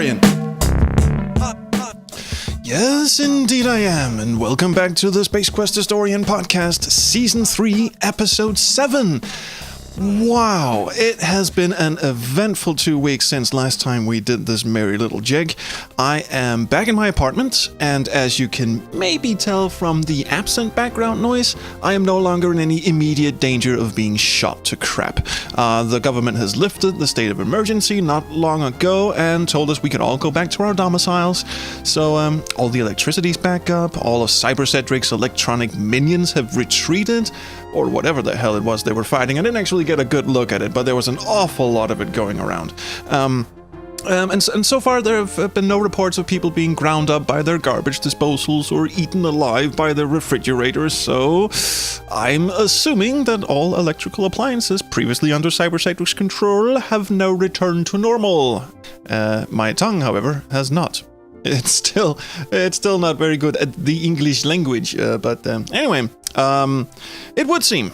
historian. Yes, indeed I am, and welcome back to the Space Quest Historian Podcast, Season 3, Episode 7. Wow, it has been an eventful 2 weeks since last time we did this merry little jig. I am back in my apartment, and as you can maybe tell from the absent background noise, I am no longer in any immediate danger of being shot to crap. The government has lifted the state of emergency not long ago and told us we could all go back to our domiciles. So all the electricity's back up, all of CyberCedric's electronic minions have retreated, or whatever the hell it was they were fighting. I didn't actually get a good look at it, but there was an awful lot of it going around. And so far there have been no reports of people being ground up by their garbage disposals or eaten alive by their refrigerators, so I'm assuming that all electrical appliances previously under CyberCedric's control have now returned to normal. My tongue, however, has not. It's still not very good at the English language, but anyway, it would seem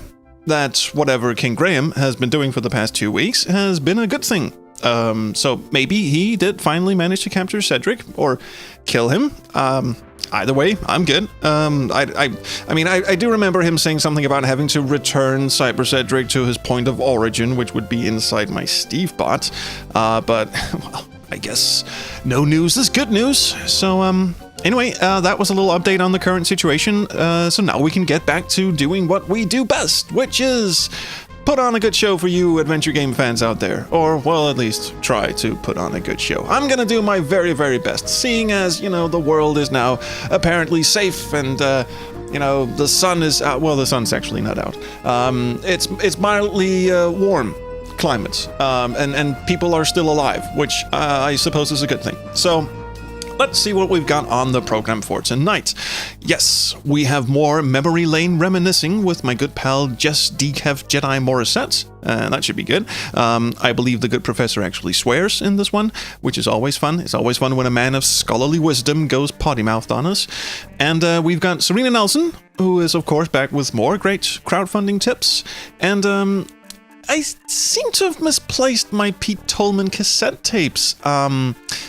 that whatever King Graham has been doing for the past 2 weeks has been a good thing. So maybe he did finally manage to capture Cedric, or kill him. Either way, I'm good. I do remember him saying something about having to return CyberCedric to his point of origin, which would be inside my Steve bot. But, well, I guess no news is good news. So, anyway, that was a little update on the current situation. So now we can get back to doing what we do best, which is put on a good show for you adventure game fans out there. Or, well, at least try to put on a good show. I'm gonna do my very, very best, seeing as, the world is now apparently safe and, the sun is out. Well, the sun's actually not out. It's mildly warm climate, and people are still alive, which I suppose is a good thing. So let's see what we've got on the program for tonight. Yes, we have more memory lane reminiscing with my good pal Jess Jedi Morrissette. That should be good. I believe the good professor actually swears in this one, which is always fun. It's always fun when a man of scholarly wisdom goes potty-mouthed on us. And we've got Serena Nelson, who is of course back with more great crowdfunding tips. And I seem to have misplaced my Pete Toleman cassette tapes.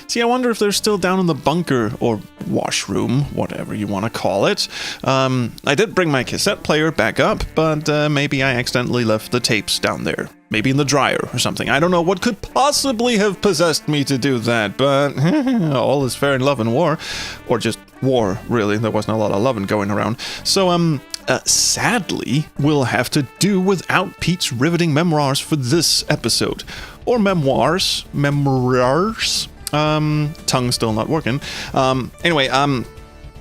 See, I wonder if they're still down in the bunker or washroom, whatever you want to call it. I did bring my cassette player back up, but maybe I accidentally left the tapes down there. Maybe in the dryer or something. I don't know what could possibly have possessed me to do that, but all is fair in love and war. Or just war, really. There wasn't a lot of loving going around. So, sadly, we'll have to do without Pete's riveting memoirs for this episode. Or memoirs. Tongue's still not working. Anyway,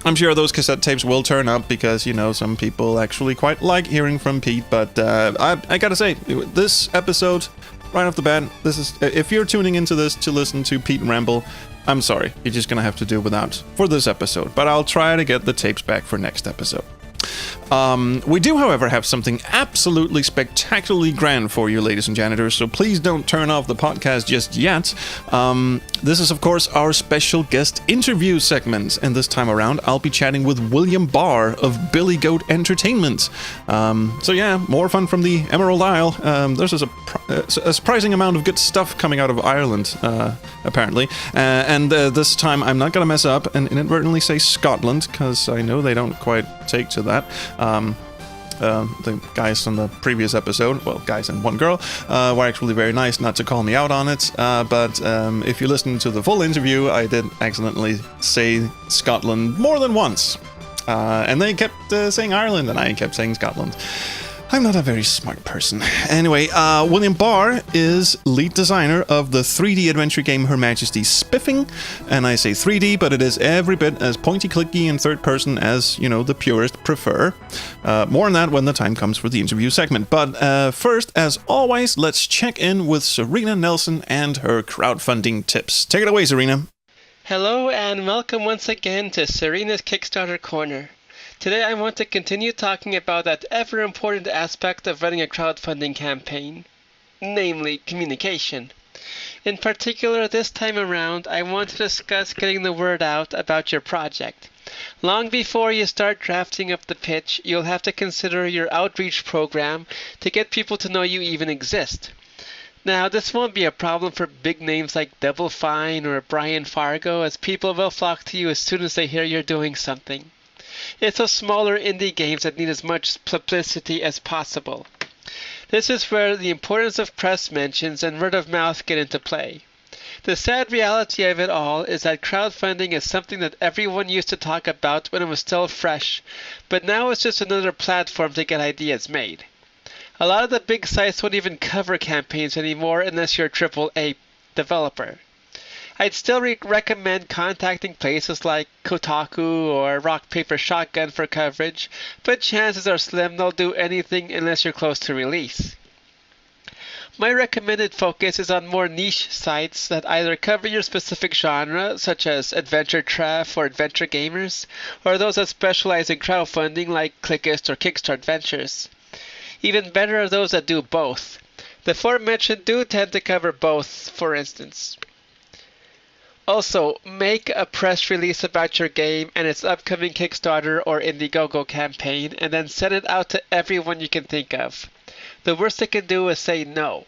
I'm sure those cassette tapes will turn up because, some people actually quite like hearing from Pete. But I gotta say, this episode, right off the bat, this is, if you're tuning into this to listen to Pete ramble, I'm sorry. You're just gonna have to do without for this episode. But I'll try to get the tapes back for next episode. We do, however, have something absolutely spectacularly grand for you, ladies and janitors, so please don't turn off the podcast just yet. This is, of course, our special guest interview segment, and this time around, I'll be chatting with William Barr of BillyGoat Entertainment. So yeah, more fun from the Emerald Isle. There's a surprising amount of good stuff coming out of Ireland, apparently. And this time, I'm not going to mess up and inadvertently say Scotland, because I know they don't quite take to that. The guys from the previous episode, well, guys and one girl, were actually very nice not to call me out on it, but if you listen to the full interview, I did accidentally say Scotland more than once, and they kept saying Ireland, and I kept saying Scotland. I'm not a very smart person. Anyway, William Barr is lead designer of the 3D adventure game Her Majesty SPIFFING, and I say 3D, but it is every bit as pointy-clicky and third-person as, the purists prefer. More on that when the time comes for the interview segment. But first, as always, let's check in with Serena Nelson and her crowdfunding tips. Take it away, Serena. Hello, and welcome once again to Serena's Kickstarter Corner. Today I want to continue talking about that ever-important aspect of running a crowdfunding campaign, namely communication. In particular, this time around, I want to discuss getting the word out about your project. Long before you start drafting up the pitch, you'll have to consider your outreach program to get people to know you even exist. Now, this won't be a problem for big names like Double Fine or Brian Fargo, as people will flock to you as soon as they hear you're doing something. It's those smaller indie games that need as much publicity as possible. This is where the importance of press mentions and word of mouth get into play. The sad reality of it all is that crowdfunding is something that everyone used to talk about when it was still fresh, but now it's just another platform to get ideas made. A lot of the big sites won't even cover campaigns anymore unless you're a AAA developer. I'd still recommend contacting places like Kotaku or Rock Paper Shotgun for coverage, but chances are slim they'll do anything unless you're close to release. My recommended focus is on more niche sites that either cover your specific genre, such as Adventure Treff or Adventure Gamers, or those that specialize in crowdfunding like Clickist or Kickstart Ventures. Even better are those that do both. The aforementioned do tend to cover both, for instance. Also, make a press release about your game and its upcoming Kickstarter or Indiegogo campaign, and then send it out to everyone you can think of. The worst they can do is say no.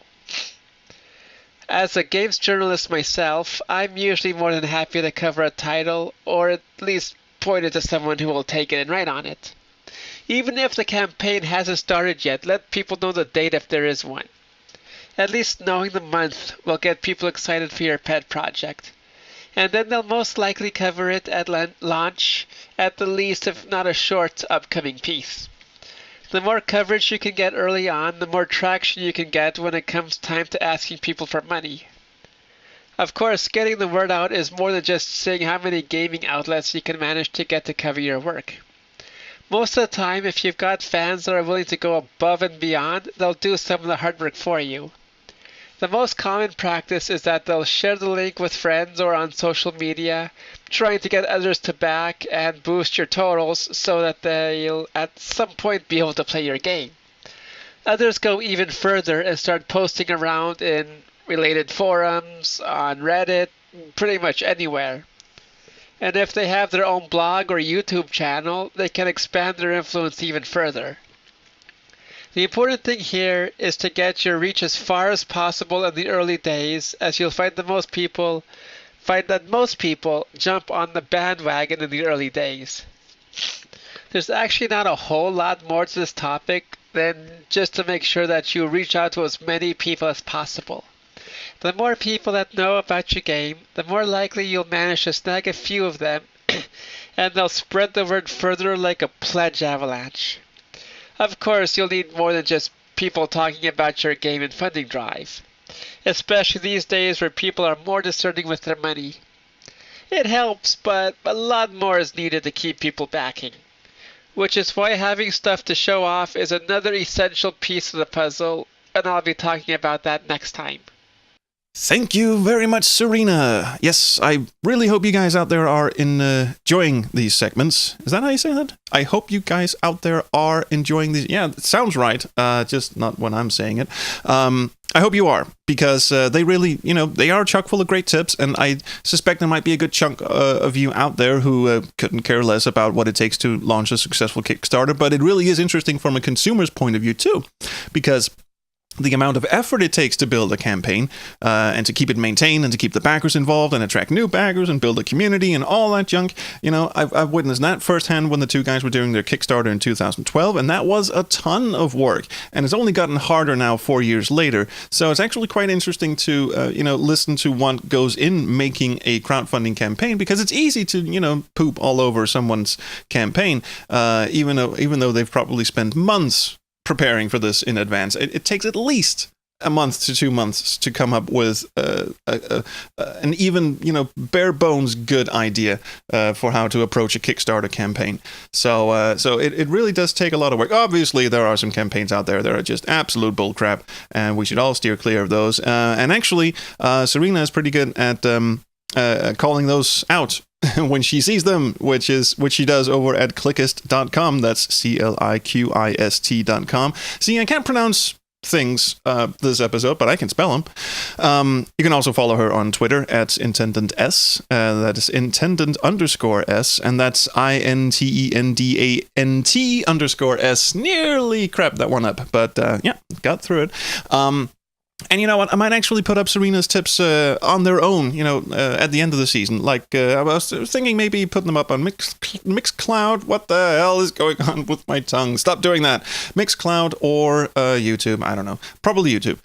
As a games journalist myself, I'm usually more than happy to cover a title, or at least point it to someone who will take it and write on it. Even if the campaign hasn't started yet, let people know the date if there is one. At least knowing the month will get people excited for your pet project. And then they'll most likely cover it at launch, at the least if not a short upcoming piece. The more coverage you can get early on, the more traction you can get when it comes time to asking people for money. Of course, getting the word out is more than just seeing how many gaming outlets you can manage to get to cover your work. Most of the time, if you've got fans that are willing to go above and beyond, they'll do some of the hard work for you. The most common practice is that they'll share the link with friends or on social media, trying to get others to back and boost your totals so that they'll at some point be able to play your game. Others go even further and start posting around in related forums, on Reddit, pretty much anywhere. And if they have their own blog or YouTube channel, they can expand their influence even further. The important thing here is to get your reach as far as possible in the early days, as you'll find that most people jump on the bandwagon in the early days. There's actually not a whole lot more to this topic than just to make sure that you reach out to as many people as possible. The more people that know about your game, the more likely you'll manage to snag a few of them, and they'll spread the word further like a pledge avalanche. Of course, you'll need more than just people talking about your game and funding drive, especially these days where people are more discerning with their money. It helps, but a lot more is needed to keep people backing, which is why having stuff to show off is another essential piece of the puzzle, and I'll be talking about that next time. Thank you very much, Serena. Yes, I really hope you guys out there are enjoying these segments. Is that how you say that? I hope you guys out there are enjoying these. Yeah, it sounds right. Just not when I'm saying it. I hope you are, because they really, they are chock full of great tips, and I suspect there might be a good chunk of you out there who couldn't care less about what it takes to launch a successful Kickstarter, but it really is interesting from a consumer's point of view too, because the amount of effort it takes to build a campaign and to keep it maintained and to keep the backers involved and attract new backers and build a community and all that junk. I've witnessed that firsthand when the two guys were doing their Kickstarter in 2012, and that was a ton of work, and it's only gotten harder now 4 years later. So it's actually quite interesting to listen to what goes in making a crowdfunding campaign, because it's easy to poop all over someone's campaign, even though they've probably spent months preparing for this in advance. It takes at least a month to 2 months to come up with an even bare bones good idea for how to approach a Kickstarter campaign. So it really does take a lot of work. Obviously, there are some campaigns out there that are just absolute bullcrap, and we should all steer clear of those. And actually, Serena is pretty good at calling those out when she sees them, which she does over at clickist.com. That's cliquist.com. See, I can't pronounce things this episode, but I can spell them. You can also follow her on Twitter at IntendantS. That is Intendant_S, and that's INTENDANT_S. Nearly crapped that one up, but got through it. And you know what? I might actually put up Serena's tips on their own, at the end of the season. Like, I was thinking maybe putting them up on Mixcloud. What the hell is going on with my tongue? Stop doing that. Mixcloud or YouTube. I don't know. Probably YouTube.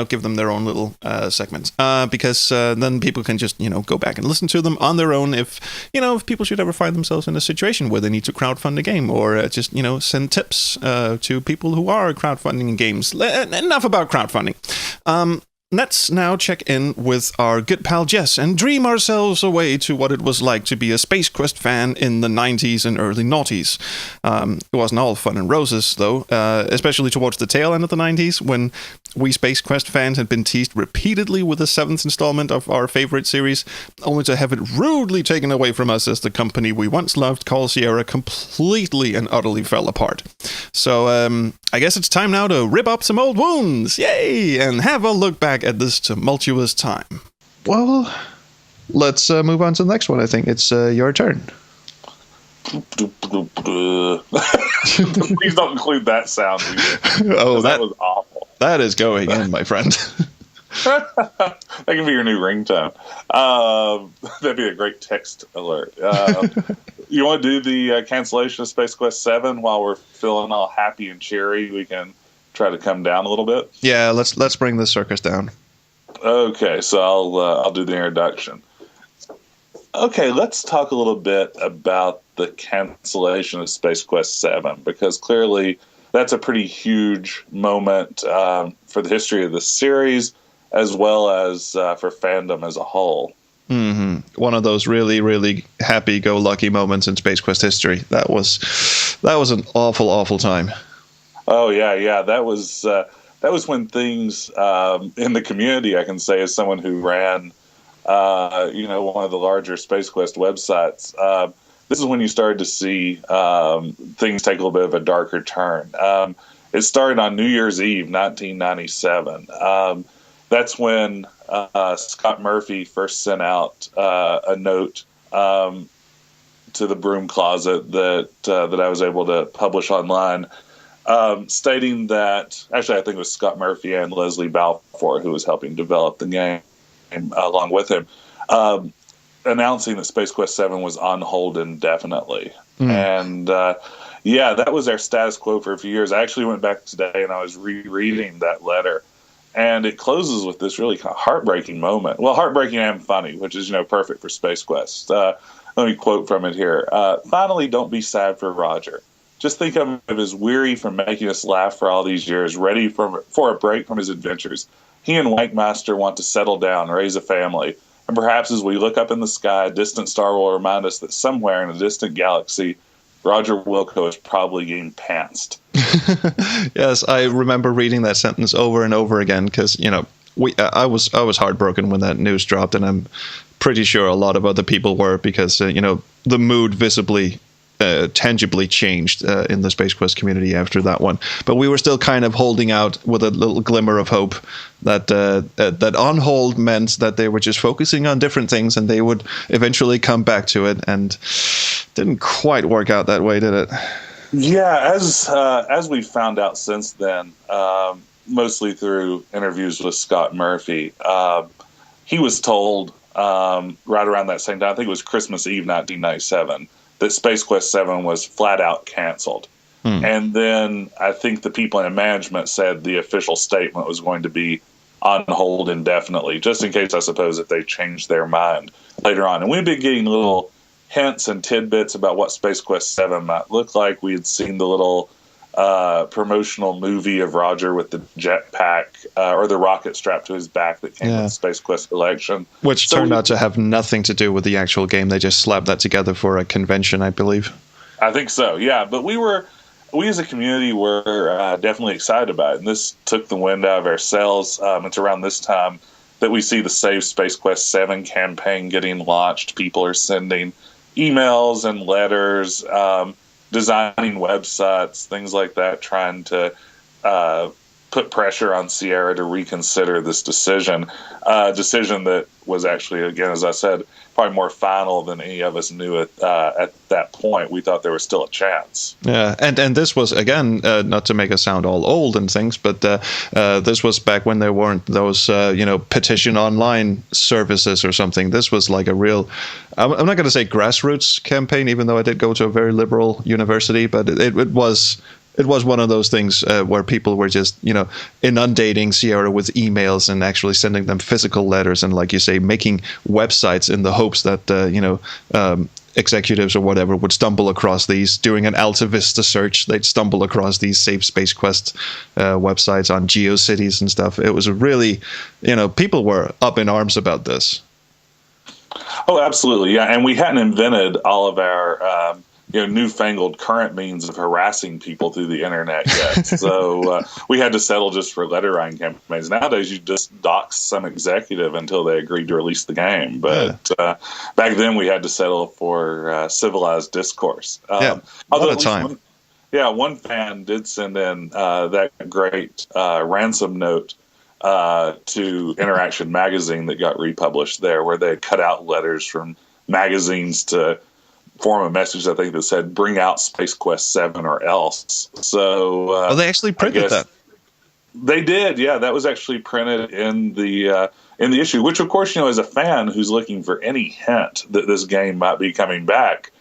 Give them their own little segments. Because then people can just, go back and listen to them on their own if people should ever find themselves in a situation where they need to crowdfund a game or just, send tips to people who are crowdfunding games. Enough about crowdfunding. Let's now check in with our good pal Jess and dream ourselves away to what it was like to be a Space Quest fan in the 90s and early noughties. It wasn't all fun and roses, though, especially towards the tail end of the 90s, when we Space Quest fans had been teased repeatedly with the 7th installment of our favorite series, only to have it rudely taken away from us as the company we once loved, Call Sierra, completely and utterly fell apart. So, I guess it's time now to rip up some old wounds, yay, and have a look back at this tumultuous time. Well, let's move on to the next one. I think it's your turn. Please don't include that sound. Oh, that was awful. That is going in, my friend. That can be your new ringtone. That'd be a great text alert. You want to do the cancellation of Space Quest 7 while we're feeling all happy and cheery? We can try to come down a little bit. Yeah, let's bring the circus down. Okay, so I'll do the introduction. Okay, let's talk a little bit about the cancellation of Space Quest 7, because clearly that's a pretty huge moment for the history of the series, as well as for fandom as a whole. Mm-hmm. One of those really, really happy-go-lucky moments in Space Quest history. That was an awful, awful time. Oh yeah, that was when things in the community, I can say, as someone who ran, one of the larger Space Quest websites. This is when you started to see things take a little bit of a darker turn. It started on New Year's Eve, 1997. That's when Scott Murphy first sent out a note to the broom closet that I was able to publish online, stating that, actually I think it was Scott Murphy and Leslie Balfour who was helping develop the game along with him, announcing that Space Quest 7 was on hold indefinitely. And that was our status quo for a few years. I actually went back today and I was rereading that letter. And it closes with this really kind of heartbreaking moment. Well, heartbreaking and funny, which is, perfect for Space Quest. Let me quote from it here. Finally, don't be sad for Roger. Just think of him as weary from making us laugh for all these years, ready for a break from his adventures. He and Wankmaster want to settle down, raise a family. And perhaps as we look up in the sky, a distant star will remind us that somewhere in a distant galaxy, Roger Wilco is probably getting pantsed. Yes, I remember reading that sentence over and over again because, I was heartbroken when that news dropped, and I'm pretty sure a lot of other people were because, the mood visibly, tangibly changed in the Space Quest community after that one. But we were still kind of holding out with a little glimmer of hope that on hold meant that they were just focusing on different things and they would eventually come back to it, and didn't quite work out that way, did it? Yeah, as we found out since then, mostly through interviews with Scott Murphy, he was told right around that same time, I think it was Christmas Eve 1997, that Space Quest 7 was flat out canceled. And then I think the people in management said the official statement was going to be on hold indefinitely, just in case, I suppose, if they changed their mind later on. And we've been getting little hints and tidbits about what Space Quest 7 might look like. We had seen the little promotional movie of Roger with the jetpack or the rocket strapped to his back that came with the Space Quest collection. Which turned out to have nothing to do with the actual game. They just slapped that together for a convention, I believe. I think so, yeah. But we as a community were definitely excited about it. And this took the wind out of our sails. It's around this time that we see the Save Space Quest 7 campaign getting launched. People are sending emails and letters, designing websites, things like that, trying to put pressure on Sierra to reconsider this decision that was actually, again, as I said, probably more final than any of us knew at that point. We thought there was still a chance. Yeah, and this was, again, not to make us sound all old and things, but this was back when there weren't those, petition online services or something. This was like a real, I'm not going to say grassroots campaign, even though I did go to a very liberal university, but it was one of those things where people were just, inundating Sierra with emails and actually sending them physical letters and, like you say, making websites in the hopes that, executives or whatever would stumble across these. Doing an Alta Vista search, they'd stumble across these Safe Space Quest websites on GeoCities and stuff. It was really, people were up in arms about this. Oh, absolutely, yeah. And we hadn't invented all of our newfangled current means of harassing people through the internet yet. So we had to settle just for letter writing campaigns. Nowadays, you just dox some executive until they agreed to release the game. But back then, we had to settle for civilized discourse. A lot of time. One fan did send in that great ransom note to Interaction Magazine that got republished there, where they cut out letters from magazines to form a message, I think, that said, "Bring out Space Quest 7 or else." So they actually printed that. They did, yeah. That was actually printed in the issue, which, of course, as a fan who's looking for any hint that this game might be coming back,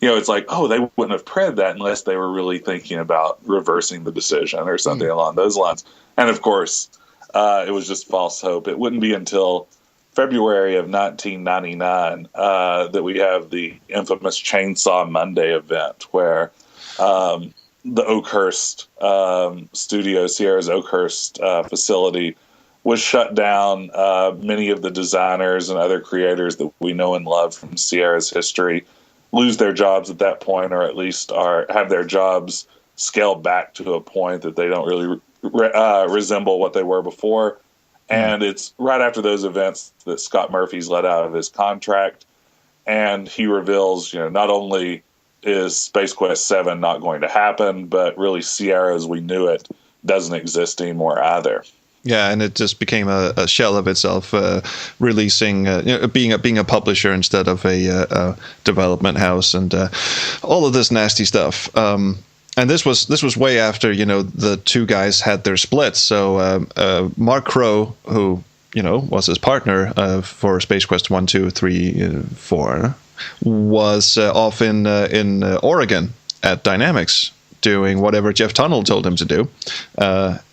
it's like, oh, they wouldn't have printed that unless they were really thinking about reversing the decision or something along those lines. And, of course, it was just false hope. It wouldn't be until February of 1999 that we have the infamous Chainsaw Monday event, where the Oakhurst studio, Sierra's Oakhurst facility, was shut down. Many of the designers and other creators that we know and love from Sierra's history lose their jobs at that point, or at least have their jobs scaled back to a point that they don't really resemble what they were before. And it's right after those events that Scott Murphy's let out of his contract, and he reveals, not only is Space Quest 7 not going to happen, but really Sierra as we knew it doesn't exist anymore either. Yeah, and it just became a shell of itself, releasing, being a publisher instead of a development house, and all of this nasty stuff. And this was way after, the two guys had their splits. So Mark Crow, who, was his partner for Space Quest 1, 2, 3, 4, was off in Oregon at Dynamics doing whatever Jeff Tunnell told him to do,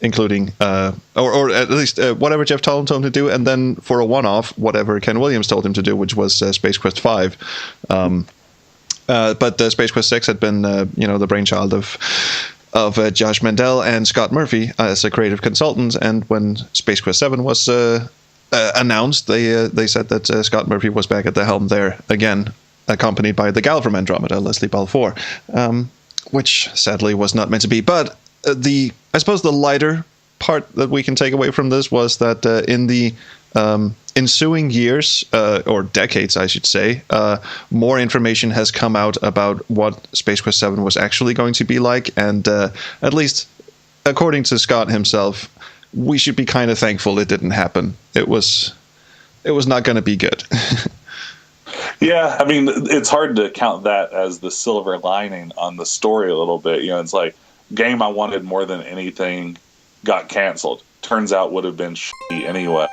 including, or at least whatever Jeff Tunnell told him to do, and then for a one-off, whatever Ken Williams told him to do, which was Space Quest 5. But Space Quest 6 had been, the brainchild of Josh Mandel and Scott Murphy as a creative consultant. And when Space Quest 7 was announced, they said that Scott Murphy was back at the helm there again, accompanied by the gal from Andromeda, Leslie Balfour, which sadly was not meant to be. But I suppose the lighter part that we can take away from this was that in the ensuing years, or decades, I should say, more information has come out about what Space Quest 7 was actually going to be like, and at least according to Scott himself, we should be kind of thankful it didn't happen. It was not going to be good. Yeah, I mean, it's hard to count that as the silver lining on the story a little bit. It's like, game I wanted more than anything got canceled. Turns out would have been shitty anyway.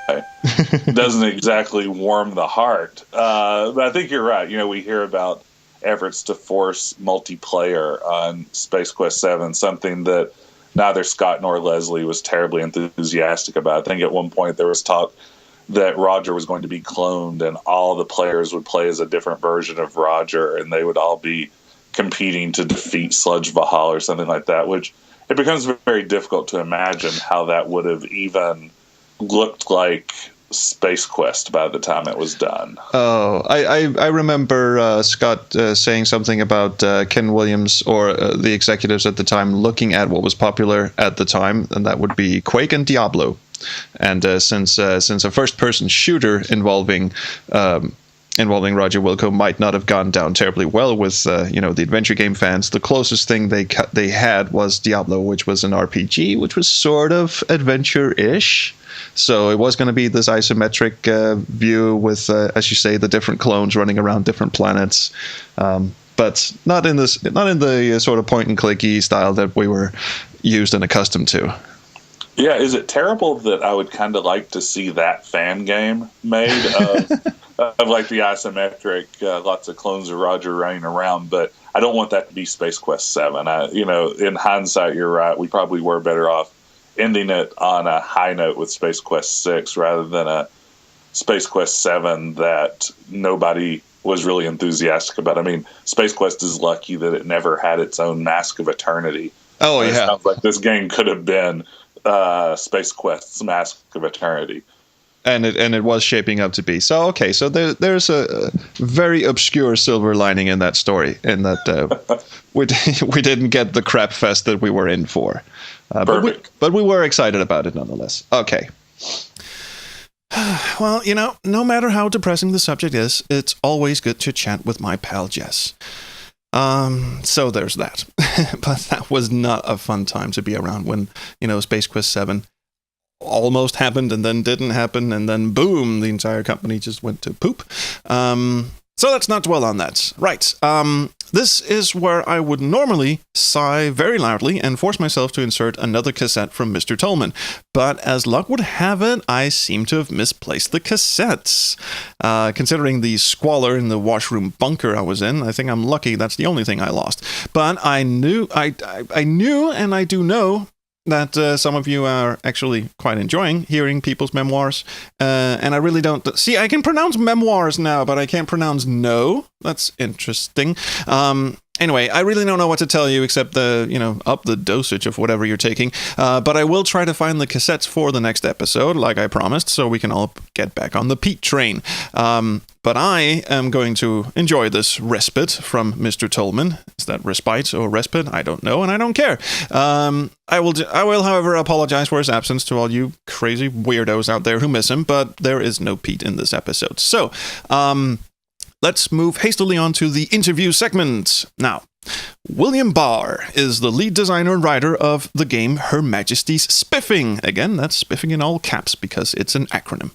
Doesn't exactly warm the heart. But I think you're right. We hear about efforts to force multiplayer on Space Quest 7, something that neither Scott nor Leslie was terribly enthusiastic about. I think at one point there was talk that Roger was going to be cloned and all the players would play as a different version of Roger, and they would all be competing to defeat Sludge Valhalla or something like that, which it becomes very difficult to imagine how that would have even looked like Space Quest by the time it was done. Oh, I remember Scott saying something about Ken Williams or the executives at the time looking at what was popular at the time, and that would be Quake and Diablo. And since a first-person shooter involving involving Roger Wilco might not have gone down terribly well with the adventure game fans. The closest thing they had was Diablo, which was an RPG, which was sort of adventure-ish. So it was going to be this isometric view with, as you say, the different clones running around different planets, but not in the sort of point and clicky style that we were used and accustomed to. Yeah, is it terrible that I would kind of like to see that fan game made of like the isometric, lots of clones of Roger running around, but I don't want that to be Space Quest 7. In hindsight, you're right. We probably were better off ending it on a high note with Space Quest 6 rather than a Space Quest 7 that nobody was really enthusiastic about. I mean, Space Quest is lucky that it never had its own Mask of Eternity. Oh, yeah. It sounds like this game could have been Space Quest's Mask of Eternity. And it was shaping up to be. So, okay, so there's a very obscure silver lining in that story, in that we didn't get the crap fest that we were in for. But we were excited about it nonetheless. Okay. Well, no matter how depressing the subject is, it's always good to chat with my pal Jess. So there's that. But that was not a fun time to be around when, Space Quest 7 almost happened and then didn't happen, and then boom, the entire company just went to poop. So let's not dwell on that. Right. This is where I would normally sigh very loudly and force myself to insert another cassette from Mr. Toleman. But as luck would have it, I seem to have misplaced the cassettes. Considering the squalor in the washroom bunker I was in, I think I'm lucky that's the only thing I lost. But I knew, and I do know, that some of you are actually quite enjoying hearing people's memoirs. And I really don't... See, I can pronounce memoirs now, but I can't pronounce no. That's interesting. Anyway, I really don't know what to tell you except up the dosage of whatever you're taking. But I will try to find the cassettes for the next episode, like I promised, so we can all get back on the Pete train. But I am going to enjoy this respite from Mr. Toleman. Is that respite or respite? I don't know, and I don't care. I will, however, apologize for his absence to all you crazy weirdos out there who miss him, but there is no Pete in this episode. So, let's move hastily on to the interview segment. Now, William Barr is the lead designer and writer of the game Her Majesty's Spiffing. Again, that's spiffing in all caps because it's an acronym.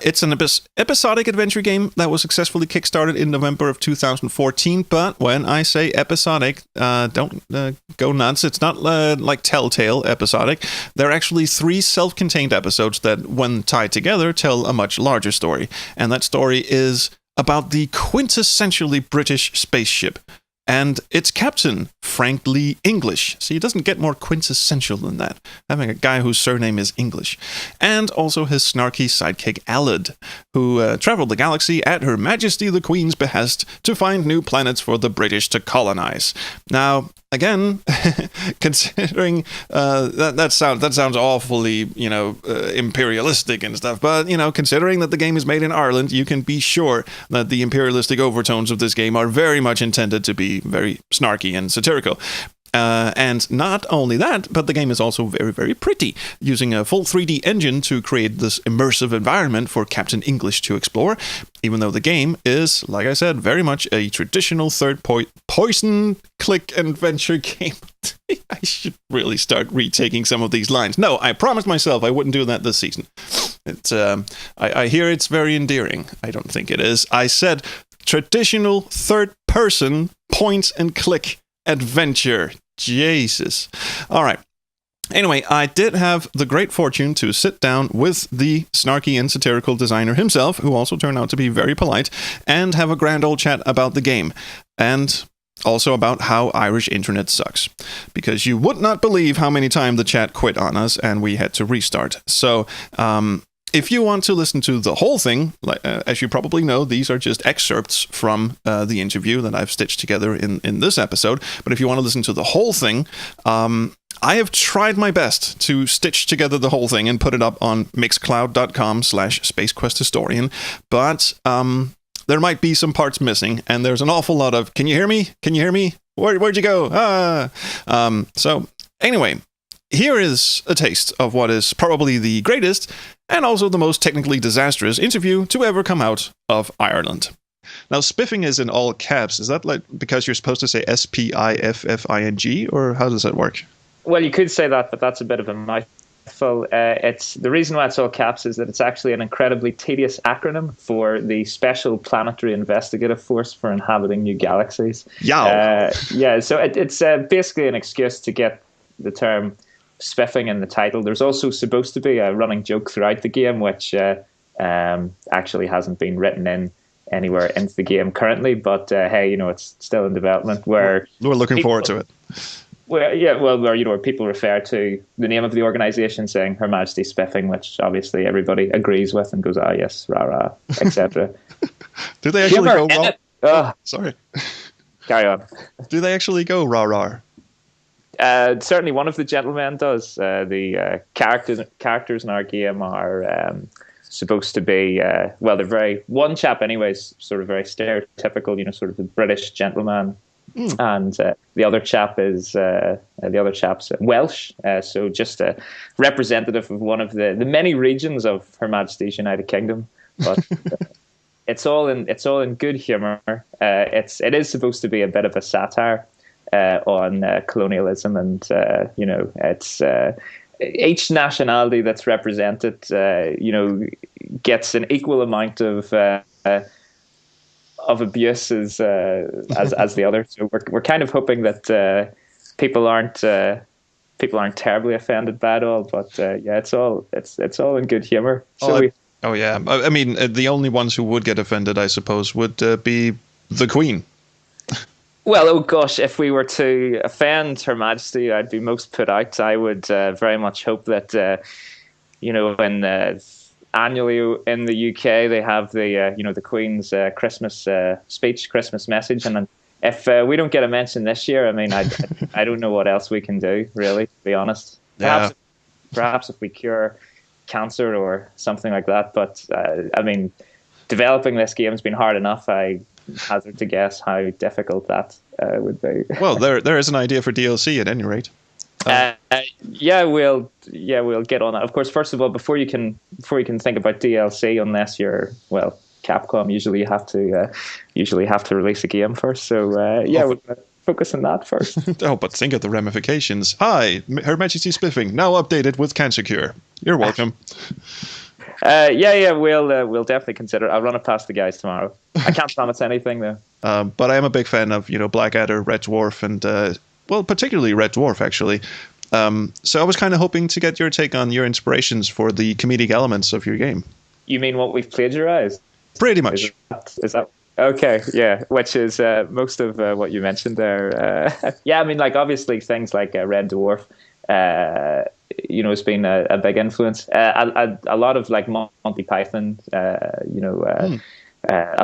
It's an episodic adventure game that was successfully kickstarted in November of 2014, but when I say episodic, don't go nuts. It's not like Telltale episodic. They're actually 3 self-contained episodes that, when tied together, tell a much larger story. And that story is about the quintessentially British spaceship and its captain, frankly English. See, it doesn't get more quintessential than that, having a guy whose surname is English. And also his snarky sidekick, Aled, who traveled the galaxy at Her Majesty the Queen's behest to find new planets for the British to colonize. Now, again, considering that sounds awfully, imperialistic and stuff, but, considering that the game is made in Ireland, you can be sure that the imperialistic overtones of this game are very much intended to be very snarky and satirical. And not only that, but the game is also very, very pretty, using a full 3D engine to create this immersive environment for Captain English to explore, even though the game is, like I said, very much a traditional poison click adventure game. I should really start retaking some of these lines. No, I promised myself I wouldn't do that this season. I hear it's very endearing. I don't think it is. I said traditional third-person point-and-click adventure. Jesus. All right. Anyway, I did have the great fortune to sit down with the snarky and satirical designer himself, who also turned out to be very polite, and have a grand old chat about the game. And also about how Irish internet sucks. Because you would not believe how many times the chat quit on us and we had to restart. So, if you want to listen to the whole thing, as you probably know, these are just excerpts from the interview that I've stitched together in this episode. But if you want to listen to the whole thing, I have tried my best to stitch together the whole thing and put it up on mixcloud.com/SpaceQuestHistorian. But there might be some parts missing, and there's an awful lot of, can you hear me? Can you hear me? Where'd you go? So, anyway. here is a taste of what is probably the greatest and also the most technically disastrous interview to ever come out of Ireland. Now, spiffing is in all caps. Is that like because you're supposed to say SPIFFING, or how does that work? Well, you could say that, but that's a bit of a mouthful. It's the reason why it's all caps is that it's actually an incredibly tedious acronym for the Special Planetary Investigative Force for Inhabiting New Galaxies. Yeah. So it's basically an excuse to get the term spiffing in the title. There's also supposed to be a running joke throughout the game, which actually hasn't been written in anywhere into the game currently, but hey, it's still in development. Where we're looking forward to it. Where people refer to the name of the organization saying Her Majesty Spiffing, which obviously everybody agrees with and goes, yes, rah rah, etc. Do they actually go rah? Sorry. Carry on. Do they actually go rah rah? Certainly, one of the gentlemen does. The characters in our game are supposed to be they're one chap anyways, sort of very stereotypical, sort of a British gentleman, and the other chap's Welsh, so just a representative of one of the many regions of Her Majesty's United Kingdom, but it's all in good humor. It is supposed to be a bit of a satire on colonialism, and it's each nationality that's represented, gets an equal amount of abuse as the other. So we're kind of hoping that people aren't terribly offended by it all. But it's all in good humor. So I mean, the only ones who would get offended, I suppose, would be the Queen. Well, oh gosh, if we were to offend Her Majesty, I'd be most put out. I would very much hope that, when annually in the UK they have the Queen's Christmas speech, Christmas message, and if we don't get a mention this year, I mean, I don't know what else we can do, really, to be honest. Perhaps if we cure cancer or something like that. But I mean, developing this game has been hard enough. I hazard to guess how difficult that would be. Well, there is an idea for DLC at any rate. We'll get on that. Of course, first of all, before you can think about DLC, unless you're Capcom, usually have to release a game first. So we'll focus on that first. But think of the ramifications. Hi, Her Majesty Spiffing, now updated with cancer cure. You're welcome. We'll definitely consider it. I'll run it past the guys tomorrow. I can't promise anything though. But I am a big fan of Blackadder, Red Dwarf, and particularly Red Dwarf actually. So I was kind of hoping to get your take on your inspirations for the comedic elements of your game. You mean what we've plagiarized? Pretty much. Is that okay? Yeah, which is most of what you mentioned there. I mean, obviously things like Red Dwarf. It's been a big influence. A lot of Monty Python, a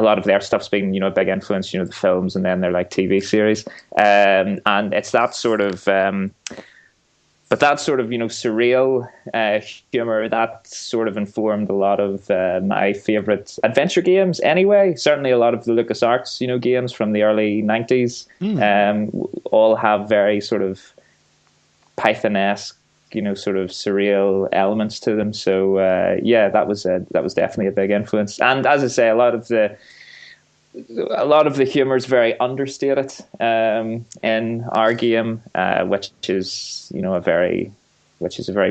lot of their stuff's been, a big influence, the films and then their TV series. And it's that sort of, surreal humor that sort of informed a lot of my favorite adventure games anyway. Certainly a lot of the LucasArts, games from the early 90s all have very sort of Python-esque, sort of surreal elements to them. So that was definitely a big influence. And as I say, a lot of the humor is very understated in our game, which is a very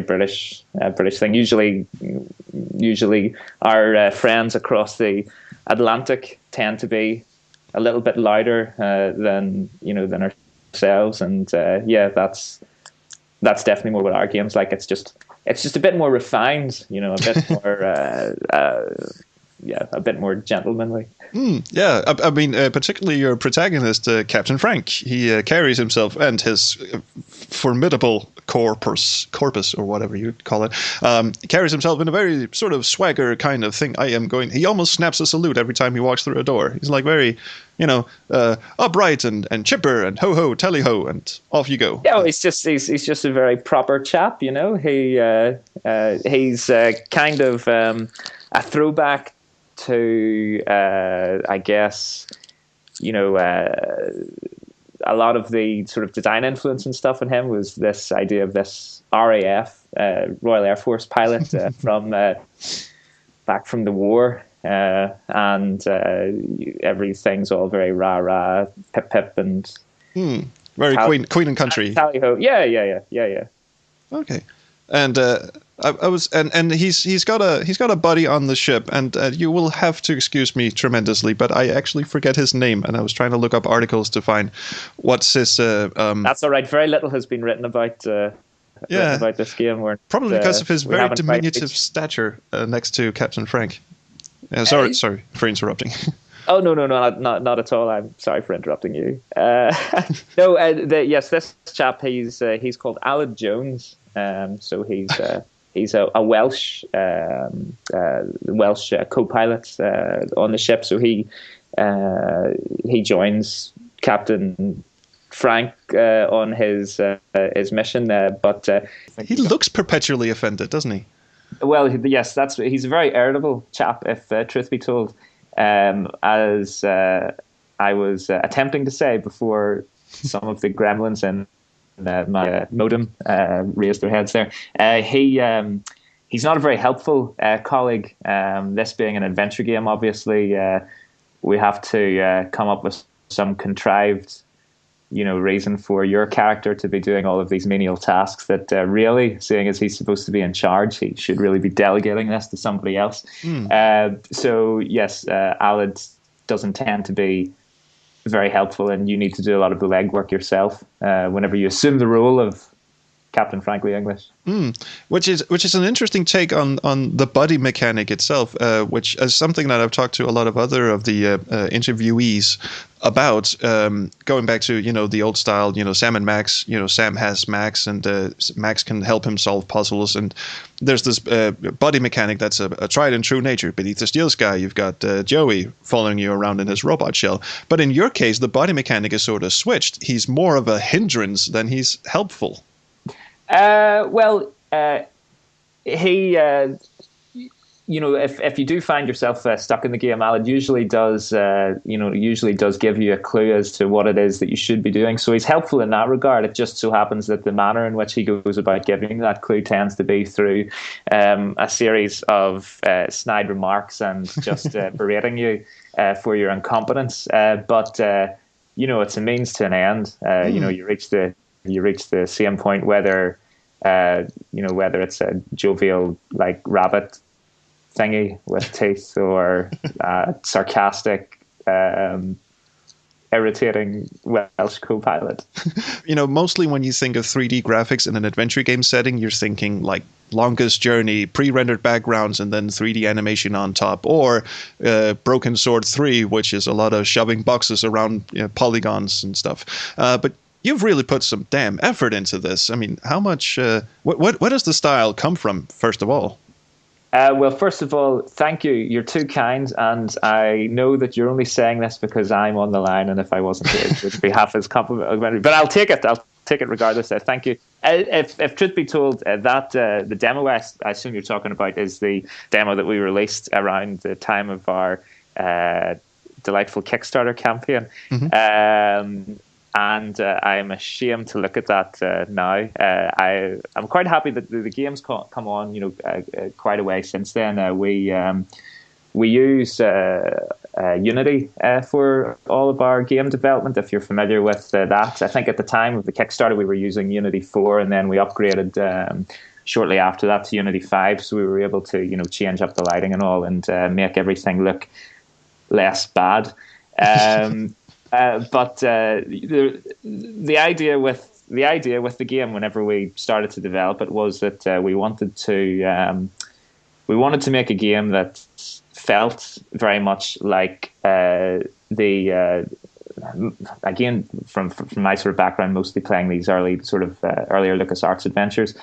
British thing. Usually our friends across the Atlantic tend to be a little bit louder than ourselves, and that's definitely more what our game's like. It's just a bit more refined, a bit more, a bit more gentlemanly. I mean, particularly your protagonist, Captain Frank. He carries himself and his formidable corpus, or whatever you call it, carries himself in a very sort of swagger kind of thing. He almost snaps a salute every time he walks through a door. He's very, upright and chipper and ho ho tally ho and off you go. Yeah, well, he's just a very proper chap. He's kind of a throwback to, I guess, a lot of the sort of design influence and stuff in him was this idea of this RAF, Royal Air Force pilot from back from the war, and everything's all very rah rah, pip pip, and very Queen and Country. Tally-ho. Yeah. Okay. And I was, and he's got a buddy on the ship, and you will have to excuse me tremendously, but I actually forget his name, and I was trying to look up articles to find what's his. That's all right. Very little has been written about. About this game, probably because of his very diminutive stature next to Captain Frank. Sorry for interrupting. Oh no, not at all. I'm sorry for interrupting you. This chap, he's called Aled Jones. So he's a Welsh co-pilot on the ship. So he joins Captain Frank on his mission. But he looks perpetually offended, doesn't he? Well, yes, he's a very irritable chap, if truth be told. As I was attempting to say before some of the gremlins in my modem raised their heads there. He's not a very helpful colleague. This being an adventure game, obviously, we have to come up with some contrived, reason for your character to be doing all of these menial tasks that really, seeing as he's supposed to be in charge, he should really be delegating this to somebody else. So yes, Aled doesn't tend to be very helpful, and you need to do a lot of the legwork yourself whenever you assume the role of Captain Frankly English. Which is an interesting take on the buddy mechanic itself, which is something that I've talked to a lot of other of the interviewees about, going back to the old style, Sam and Max. Sam has Max, and Max can help him solve puzzles, and there's this buddy mechanic that's a tried and true nature. Beneath the Steel Sky, you've got Joey following you around in his robot shell, but in your case, the buddy mechanic is sort of switched. He's more of a hindrance than he's helpful. If you do find yourself stuck in the game, Aled usually does give you a clue as to what it is that you should be doing. So he's helpful in that regard. It just so happens that the manner in which he goes about giving that clue tends to be through a series of snide remarks and just berating you for your incompetence. But it's a means to an end. You reach the same point, whether it's a jovial rabbit thingy with teeth, or sarcastic, irritating Welsh co-pilot. Mostly when you think of 3D graphics in an adventure game setting, you're thinking like Longest Journey, pre-rendered backgrounds, and then 3D animation on top, or Broken Sword 3, which is a lot of shoving boxes around polygons and stuff. But you've really put some damn effort into this. I mean, how much? What does the style come from, first of all? Well, first of all, thank you. You're too kind, and I know that you're only saying this because I'm on the line, and if I wasn't here, it would be half as complimentary. But I'll take it. I'll take it regardless. Thank you. If truth be told, the demo I assume you're talking about is the demo that we released around the time of our delightful Kickstarter campaign. Mm-hmm. And I'm ashamed to look at that now. I'm quite happy that the game's come on, quite a way since then. We use Unity for all of our game development, if you're familiar with that. I think at the time of the Kickstarter we were using Unity 4, and then we upgraded shortly after that to Unity 5, so we were able to change up the lighting and all, and make everything look less bad. But the idea with the game, whenever we started to develop it, was that we wanted to make a game that felt very much like again from my sort of background, mostly playing these earlier LucasArts adventures,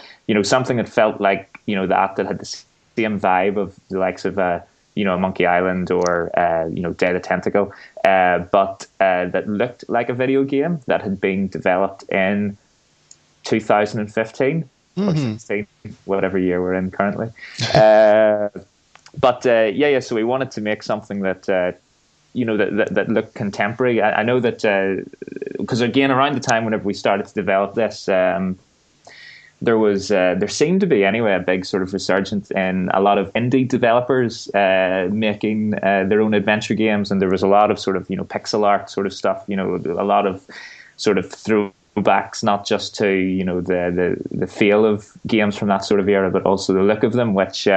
something that felt like that had the same vibe of the likes of a Monkey Island or Day the Tentacle, but that looked like a video game that had been developed in 2015 or 16, whatever year we're in currently. So we wanted to make something that that look contemporary. I know that because again, around the time whenever we started to develop this, there seemed to be anyway a big sort of resurgence in a lot of indie developers making their own adventure games, and there was a lot of sort of pixel art sort of stuff, a lot of sort of throwbacks, not just to the feel of games from that sort of era, but also the look of them, which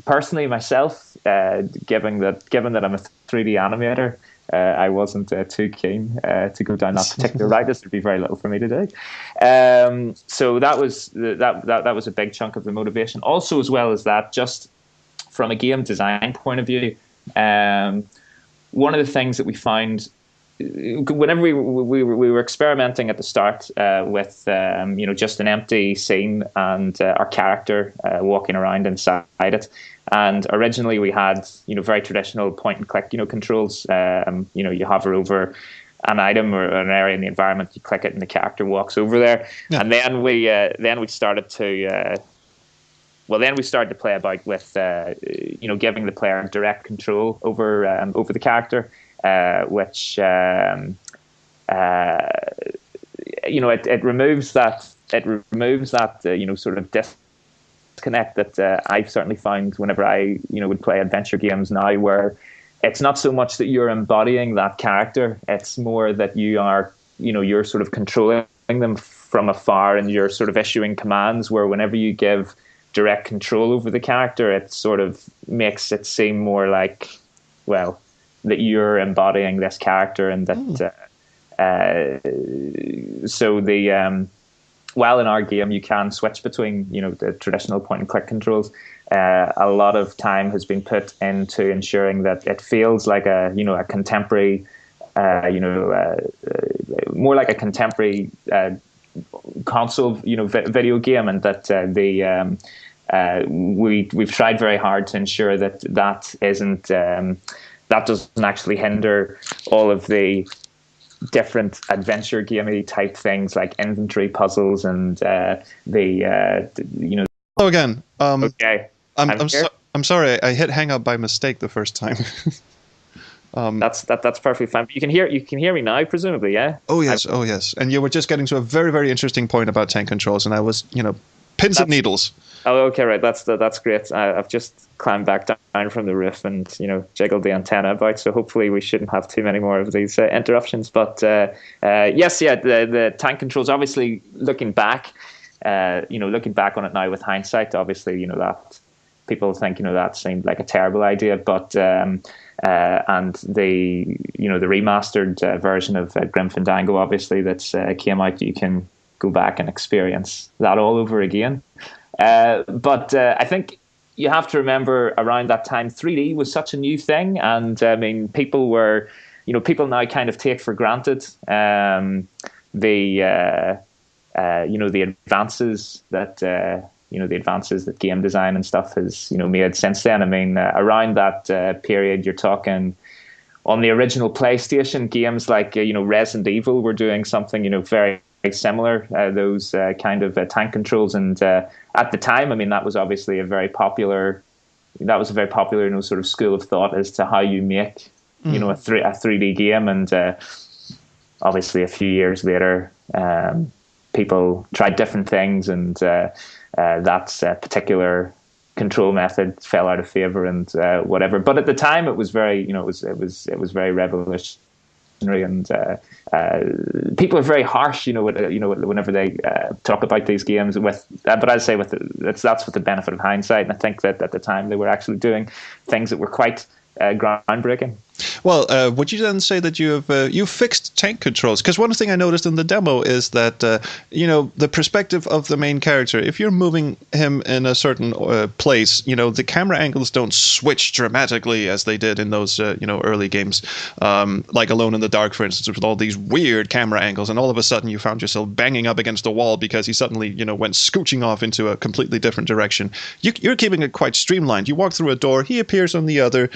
personally myself, given that I'm a 3D animator, I wasn't too keen to go down that particular route. This would be very little for me to do. So that was a big chunk of the motivation. Also, as well as that, just from a game design point of view, one of the things that we found whenever we were experimenting at the start with just an empty scene and our character walking around inside it. And originally we had, very traditional point and click, controls. You hover over an item or an area in the environment, you click it, and the character walks over there. Yeah. And then we started to play about with, giving the player direct control over the character, which it removes that sort of disconnect that I've certainly found whenever I would play adventure games now, where it's not so much that you're embodying that character, it's more that you're sort of controlling them from afar, and you're sort of issuing commands, where whenever you give direct control over the character, it sort of makes it seem more like, well, that you're embodying this character, and that while in our game you can switch between the traditional point and click controls, a lot of time has been put into ensuring that it feels like a contemporary more like a contemporary console video game, and that we've tried very hard to ensure that isn't that doesn't actually hinder all of the different adventure gamey type things like inventory puzzles and Oh, again. Okay. I'm sorry. I hit hang up by mistake the first time. That's perfectly fine. But you can hear me now, presumably, yeah. Oh yes. And you were just getting to a very, very interesting point about tank controls, and I was pins and needles. Oh, okay, right. That's great. I've just climbed back down from the roof and jiggled the antenna about. So hopefully we shouldn't have too many more of these interruptions. But the tank controls. Obviously, looking back on it now with hindsight, obviously that people think that seemed like a terrible idea. But and the the remastered version of Grim Fandango, obviously that's came out, you can go back and experience that all over again. But I think you have to remember around that time 3D was such a new thing, and I mean people now kind of take for granted the advances that game design and stuff has made since then. I mean around that period, you're talking on the original PlayStation, games like Resident Evil were doing something very similar, those kind of tank controls, and at the time, I mean, that was obviously a very popular sort of school of thought as to how you make a 3D game. And obviously a few years later, people tried different things, and that particular control method fell out of favor and whatever. But at the time, it was very it was very revolutionary. And people are very harsh, whenever they talk about these games. But I'd say that's with the benefit of hindsight. And I think that at the time they were actually doing things that were quite groundbreaking. Well, would you then say that you fixed tank controls? Because one thing I noticed in the demo is that the perspective of the main character, if you're moving him in a certain place, the camera angles don't switch dramatically as they did in those early games, like Alone in the Dark, for instance, with all these weird camera angles, and all of a sudden you found yourself banging up against a wall because he suddenly went scooching off into a completely different direction. You're keeping it quite streamlined. You walk through a door, he appears on the other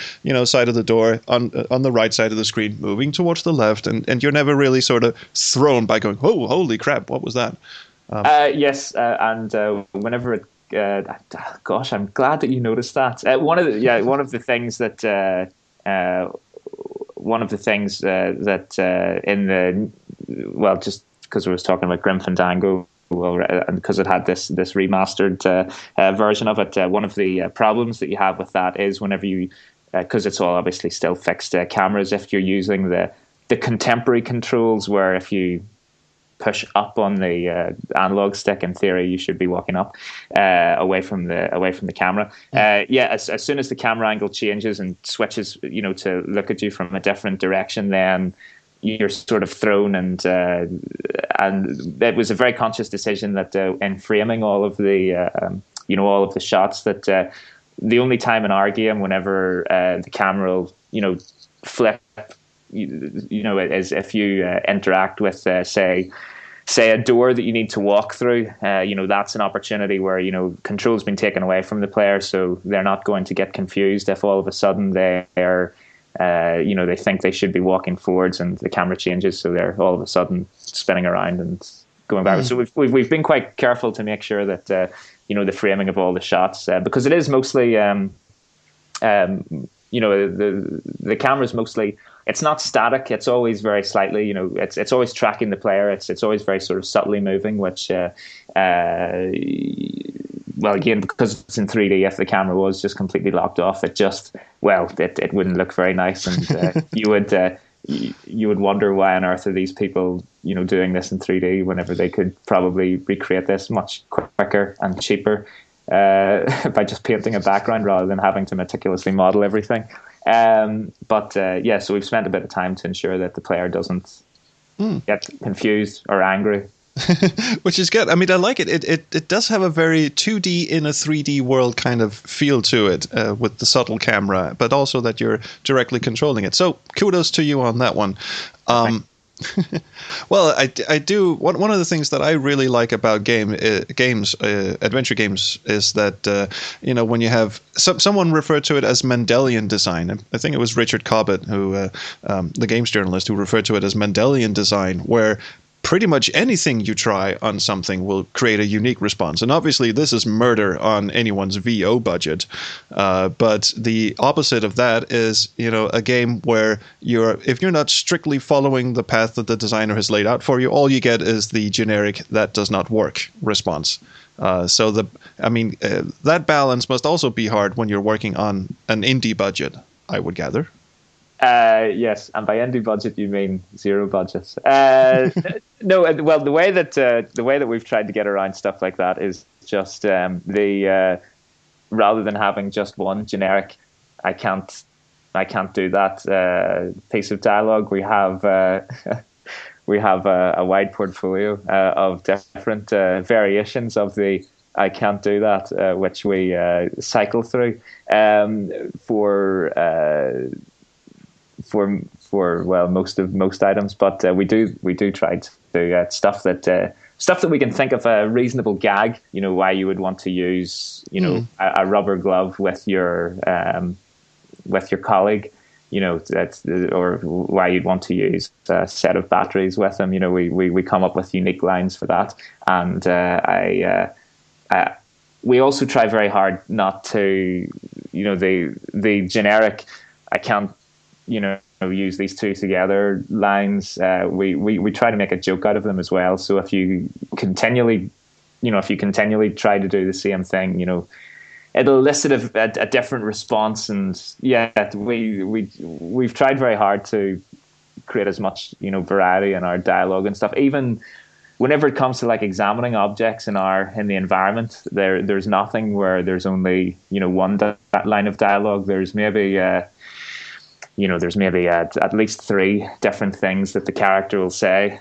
side of the door, on the right side of the screen, moving towards the left, and you're never really sort of thrown by going, oh, holy crap, what was that? Yes, and whenever it gosh, I'm glad that you noticed that. One of the things that in the, well, just because we was talking about Grim Fandango, well, and because it had this remastered version of it, one of the problems that you have with that is whenever you, because it's all obviously still fixed cameras, if you're using the contemporary controls, where if you push up on the analog stick, in theory you should be walking up away from the camera. As soon as the camera angle changes and switches, to look at you from a different direction, then you're sort of thrown, and it was a very conscious decision that in framing all of the all of the shots, that the only time in our game whenever the camera will flip, is if you interact with say a door that you need to walk through. That's an opportunity where control's been taken away from the player, so they're not going to get confused if all of a sudden they're they think they should be walking forwards and the camera changes, so they're all of a sudden spinning around and going backwards. So we've been quite careful to make sure that the framing of all the shots, because it is mostly the camera's mostly, it's not static. It's always very slightly, it's always tracking the player. It's always very sort of subtly moving, which, well, again, because it's in 3D, if the camera was just completely locked off, it wouldn't look very nice, and you would wonder why on earth are these people, doing this in 3D whenever they could probably recreate this much quicker and cheaper by just painting a background rather than having to meticulously model everything. So we've spent a bit of time to ensure that the player doesn't get confused or angry. Which is good. I mean, I like it. It does have a very 2D in a 3D world kind of feel to it, with the subtle camera, but also that you're directly controlling it. So kudos to you on that one. Well, I do. One of the things that I really like about adventure games, is that when you have someone referred to it as Mendelian design. I think it was Richard Cobbett, who the games journalist, who referred to it as Mendelian design, where pretty much anything you try on something will create a unique response. And obviously this is murder on anyone's VO budget. But the opposite of that is, a game where if you're not strictly following the path that the designer has laid out for you, all you get is the generic "that does not work" response. That balance must also be hard when you're working on an indie budget, I would gather. Yes, and by indie budget you mean zero budget. No, well, the way that we've tried to get around stuff like that is just rather than having just one generic, I can't do that piece of dialogue. We have a wide portfolio of different variations of the "I can't do that," which we cycle through for most items, but we do try to do stuff that we can think of a reasonable gag. Why you would want to use a rubber glove with your colleague, or why you'd want to use a set of batteries with them. We come up with unique lines for that, and we also try very hard not to, the generic "I can't use these two together" lines. We try to make a joke out of them as well. So if you continually try to do the same thing, it'll elicit a different response. And we've tried very hard to create as much variety in our dialogue and stuff. Even whenever it comes to like examining objects in the environment, there's nothing where there's only one line of dialogue. There's maybe at least three different things that the character will say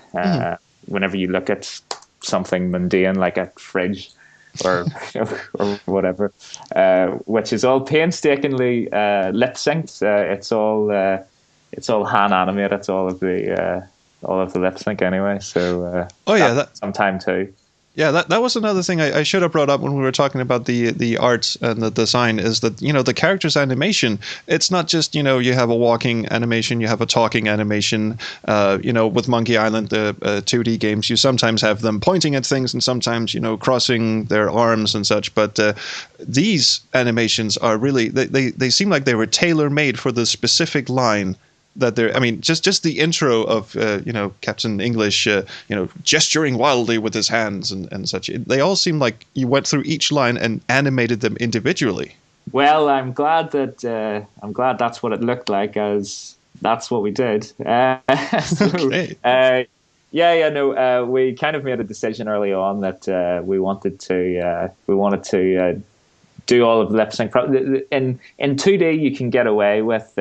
whenever you look at something mundane like a fridge or or whatever, which is all painstakingly lip synced. It's all hand animated. It's all of the lip sync anyway. So that's some time too. Yeah, that was another thing I should have brought up when we were talking about the art and the design, is that, the character's animation, it's not just, you have a walking animation, you have a talking animation. With Monkey Island, the 2D games, you sometimes have them pointing at things and sometimes, crossing their arms and such. But these animations are really, they seem like they were tailor-made for the specific line that they're, just the intro of, Captain English, gesturing wildly with his hands and such. They all seem like you went through each line and animated them individually. Well, I'm glad that's what it looked like, as that's what we did. Okay. We kind of made a decision early on that we wanted to do all of the lip sync. In 2D, you can get away with.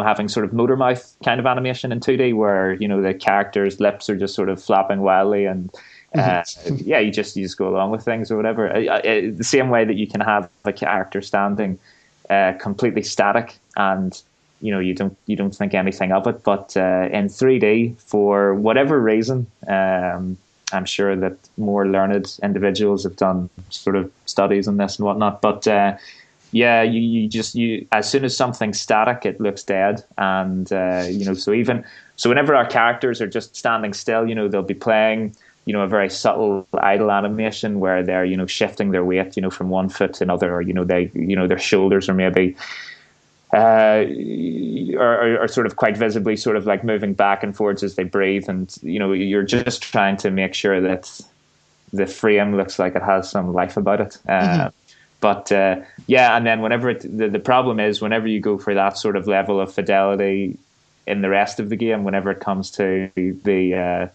Having sort of motor mouth kind of animation in 2D, where the characters' lips are just sort of flapping wildly, and you just go along with things or whatever. The same way that you can have a character standing completely static, and you don't think anything of it. But in 3D, for whatever reason, I'm sure that more learned individuals have done sort of studies on this and whatnot, but. You as soon as something's static, it looks dead, and so whenever our characters are just standing still, they'll be playing, a very subtle idle animation where they're shifting their weight, from one foot to another, or their shoulders are maybe are sort of quite visibly sort of like moving back and forwards as they breathe, and you're just trying to make sure that the frame looks like it has some life about it. But and then whenever the problem is, whenever you go for that sort of level of fidelity in the rest of the game, whenever it comes to the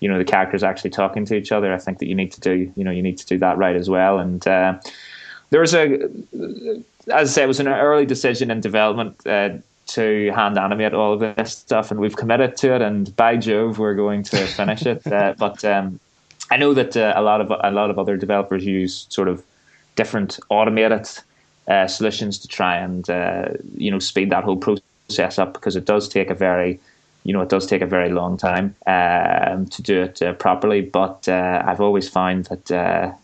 the characters actually talking to each other, I think that you need to do that right as well. And there was as I say, it was an early decision in development to hand animate all of this stuff, and we've committed to it. And by Jove, we're going to finish it. But I know that a lot of other developers use sort of different automated solutions to try and speed that whole process up, because it does take a very long time to do it properly. But I've always found that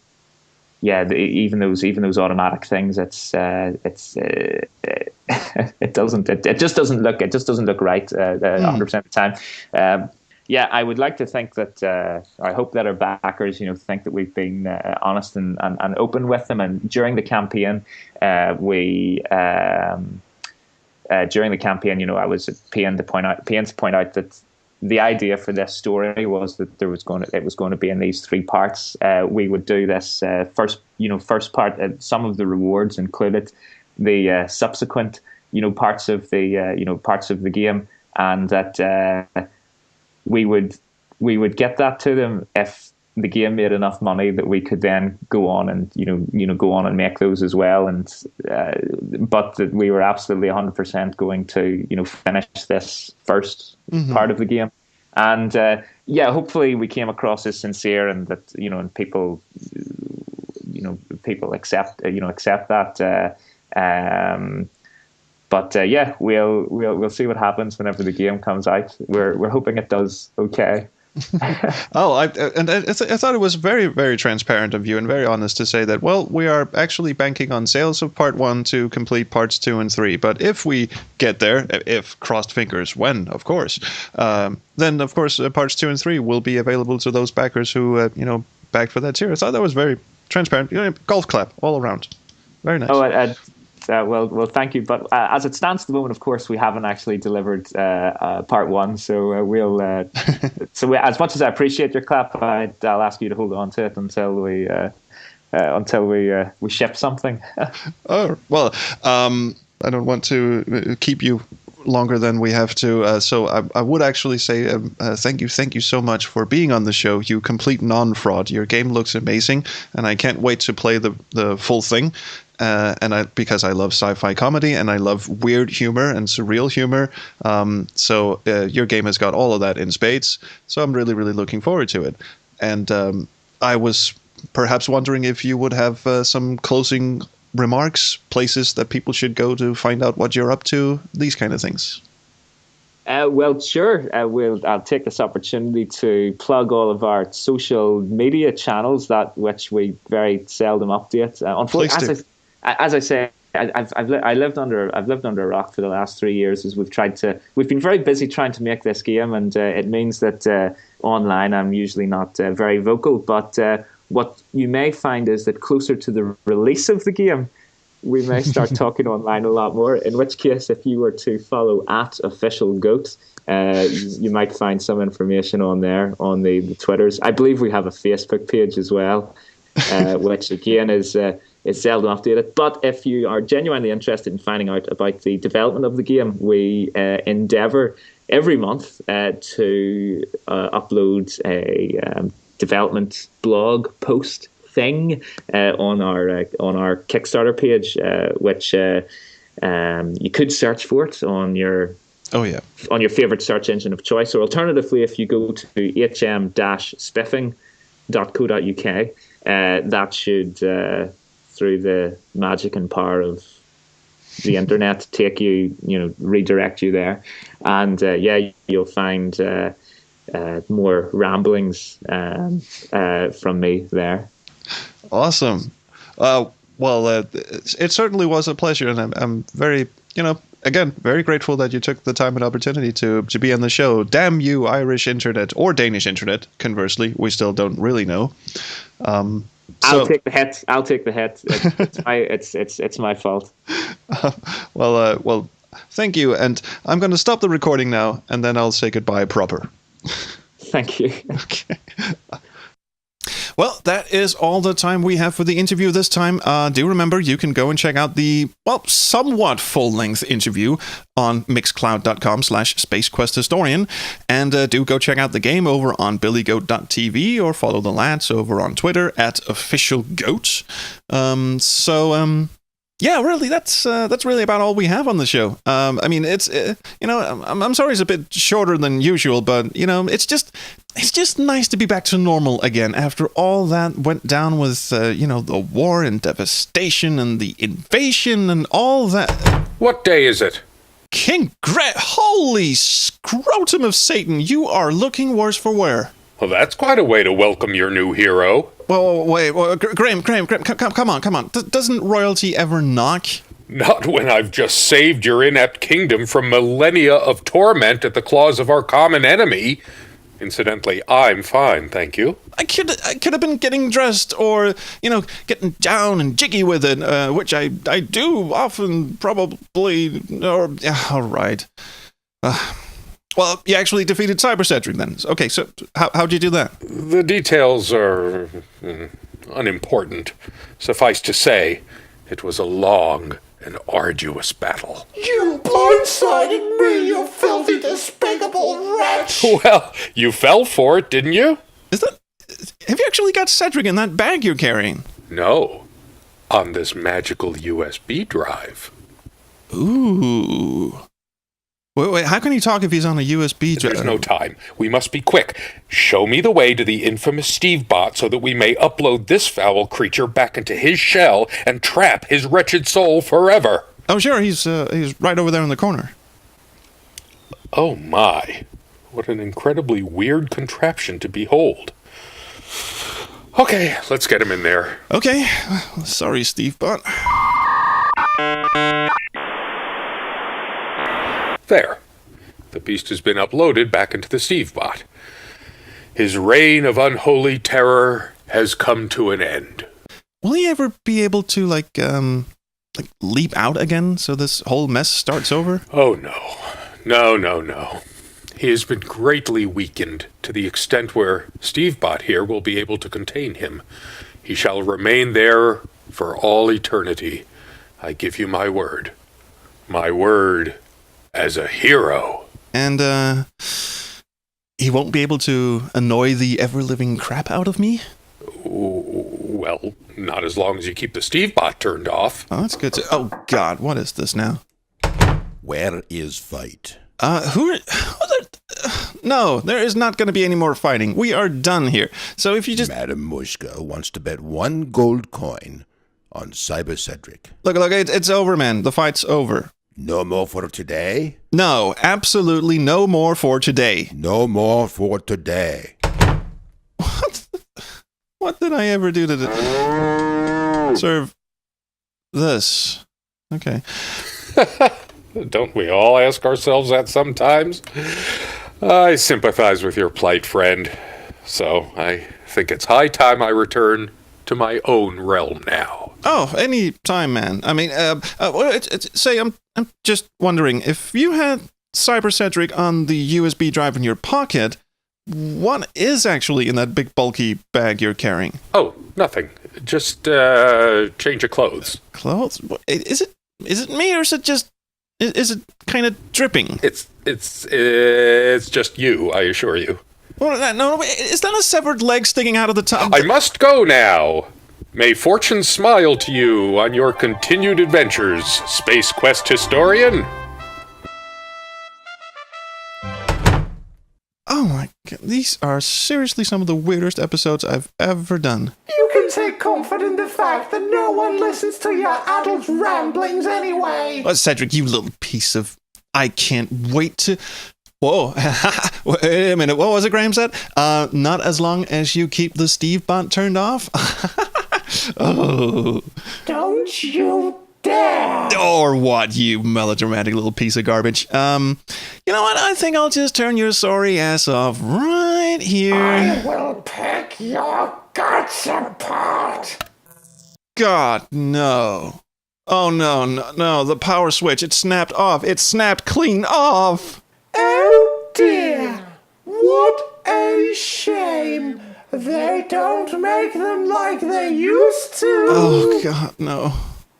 even those automatic things, it just doesn't look right 100% of the time. I would like to think that I hope that our backers, think that we've been honest and open with them. And during the campaign, I was at PN to point out that the idea for this story was that it was going to be in these 3 parts. We would do this first part. Some of the rewards included the subsequent parts of the game, and that. We would get that to them if the game made enough money that we could then go on and make those as well. And but that we were absolutely 100% going to finish this first part of the game. And hopefully we came across as sincere, and that and people accept that. But we'll see what happens whenever the game comes out. We're hoping it does okay. I thought it was very, very transparent of you and very honest to say that, well, we are actually banking on sales of part 1 to complete parts 2 and 3. But if we get there, if crossed fingers, when, of course, then of course parts 2 and 3 will be available to those backers who backed for that tier. I thought that was very transparent. Golf clap all around. Very nice. Well, thank you. But as it stands at the moment, of course, we haven't actually delivered part 1. So we'll. As much as I appreciate your clap, I'll ask you to hold on to it until we ship something. Oh well, I don't want to keep you longer than we have to. So I would actually say thank you so much for being on the show. You complete non-fraud. Your game looks amazing, and I can't wait to play the full thing. Because I love sci-fi comedy and I love weird humor and surreal humor. So your game has got all of that in spades. So I'm really, really looking forward to it. And I was perhaps wondering if you would have some closing remarks, places that people should go to find out what you're up to, these kind of things. Well, sure. I'll take this opportunity to plug all of our social media channels, which we very seldom update. Unfortunately, as I say, I've lived under a rock for the last 3 years as we've been very busy trying to make this game, and it means that online I'm usually not very vocal. But what you may find is that closer to the release of the game, we may start talking online a lot more, in which case, if you were to follow @officialgoat, you might find some information on there, on the Twitters. I believe we have a Facebook page as well, which again is seldom updated. But if you are genuinely interested in finding out about the development of the game, we endeavour every month to upload a development blog post thing on our Kickstarter page, which you could search for it on your favorite search engine of choice, or alternatively, if you go to hm-spiffing.co.uk, that should, through the magic and power of the internet, take you, redirect you there, and you'll find more ramblings from me there. Awesome. It certainly was a pleasure, and I'm very, again, very grateful that you took the time and opportunity to be on the show. Damn you, Irish internet, or Danish internet, conversely. We still don't really know. I'll take the hit. It's my fault. Well, thank you, and I'm going to stop the recording now, and then I'll say goodbye proper. Thank you. Okay. Well, that is all the time we have for the interview this time. Do remember, you can go and check out the, somewhat full-length interview on mixcloud.com/SpaceQuestHistorian. And do go check out the game over on BillyGoat.tv, or follow the lads over on Twitter @officialgoat. Yeah, really, that's really about all we have on the show. I mean, it's I'm sorry it's a bit shorter than usual, but it's just nice to be back to normal again after all that went down with the war and devastation and the invasion and all that. What day is it? Holy scrotum of Satan! You are looking worse for wear. Well, that's quite a way to welcome your new hero. Well, wait, Graham, come on. Doesn't royalty ever knock? Not when I've just saved your inept kingdom from millennia of torment at the claws of our common enemy. Incidentally, I'm fine, thank you. I could have been getting dressed, or getting down and jiggy with it, which I do often, probably. Or all right. Well, you actually defeated CyberCedric then. Okay, so how'd you do that? The details are unimportant. Suffice to say, it was a long and arduous battle. You blindsided me, you filthy, despicable wretch! Well, you fell for it, didn't you? Have you actually got Cedric in that bag you're carrying? No, on this magical USB drive. Ooh. Wait, how can he talk if he's on a USB drive? There's no time. We must be quick. Show me the way to the infamous Steve bot so that we may upload this foul creature back into his shell and trap his wretched soul forever. Oh, sure. He's right over there in the corner. Oh, my. What an incredibly weird contraption to behold. Okay, let's get him in there. Okay. Sorry, Steve bot. There. The beast has been uploaded back into the Steve bot. His reign of unholy terror has come to an end. Will he ever be able to, leap out again so this whole mess starts over? Oh, no. No. He has been greatly weakened to the extent where Steve bot here will be able to contain him. He shall remain there for all eternity. I give you my word. My word as a hero. And, he won't be able to annoy the ever-living crap out of me? Well, not as long as you keep the Steve bot turned off. Oh, that's good. Oh, God, what is this now? Where is fight? No, there is not going to be any more fighting. We are done here. So if you just... Madam Mushka wants to bet 1 gold coin on CyberCedric. Look, it's over, man. The fight's over. No more for today? No, absolutely no more for today. No more for today. What did I ever do to deserve this? Okay. Don't we all ask ourselves that sometimes? I sympathize with your plight, friend. So I think it's high time I return to my own realm now. Oh, any time, man. I mean, say, I'm just wondering, if you had CyberCedric on the USB drive in your pocket, what is actually in that big bulky bag you're carrying? Oh, nothing. Just change of clothes. Clothes? Is it me, or is it kind of dripping? It's just you, I assure you. Well, no, is that a severed leg sticking out of the top? I must go now. May fortune smile to you on your continued adventures, Space Quest historian. Oh my god, these are seriously some of the weirdest episodes I've ever done. You can take comfort in the fact that no one listens to your adult ramblings anyway. Cedric, you little piece of... I can't wait to... Whoa. Wait a minute, what was it Graham said? Not as long as you keep the Steve bot turned off? Oh. Don't you dare! Or what, you melodramatic little piece of garbage. You know what? I think I'll just turn your sorry ass off right here. I will pick your guts apart. God, no. Oh, no. The power switch, it snapped off. It snapped clean off. Oh dear. What a shame. They don't make them like they used to. Oh, God, no.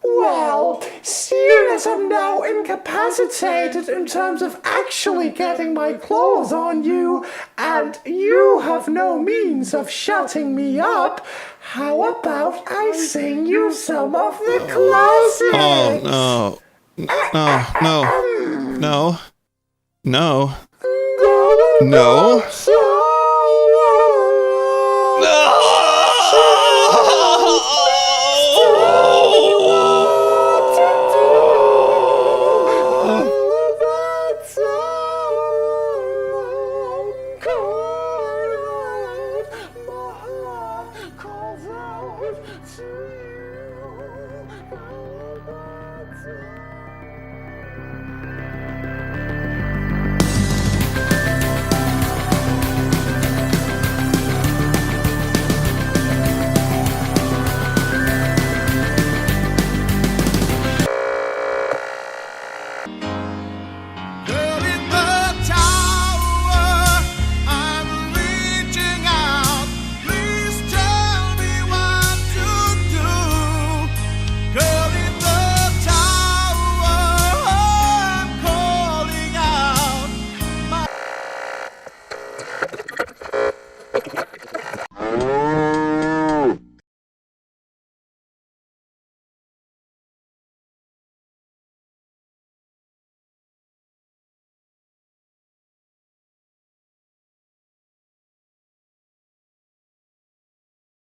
Well, seeing as I'm now incapacitated in terms of actually getting my claws on you, and you have no means of shutting me up, how about I sing you some of the classics? Oh, no. No. No.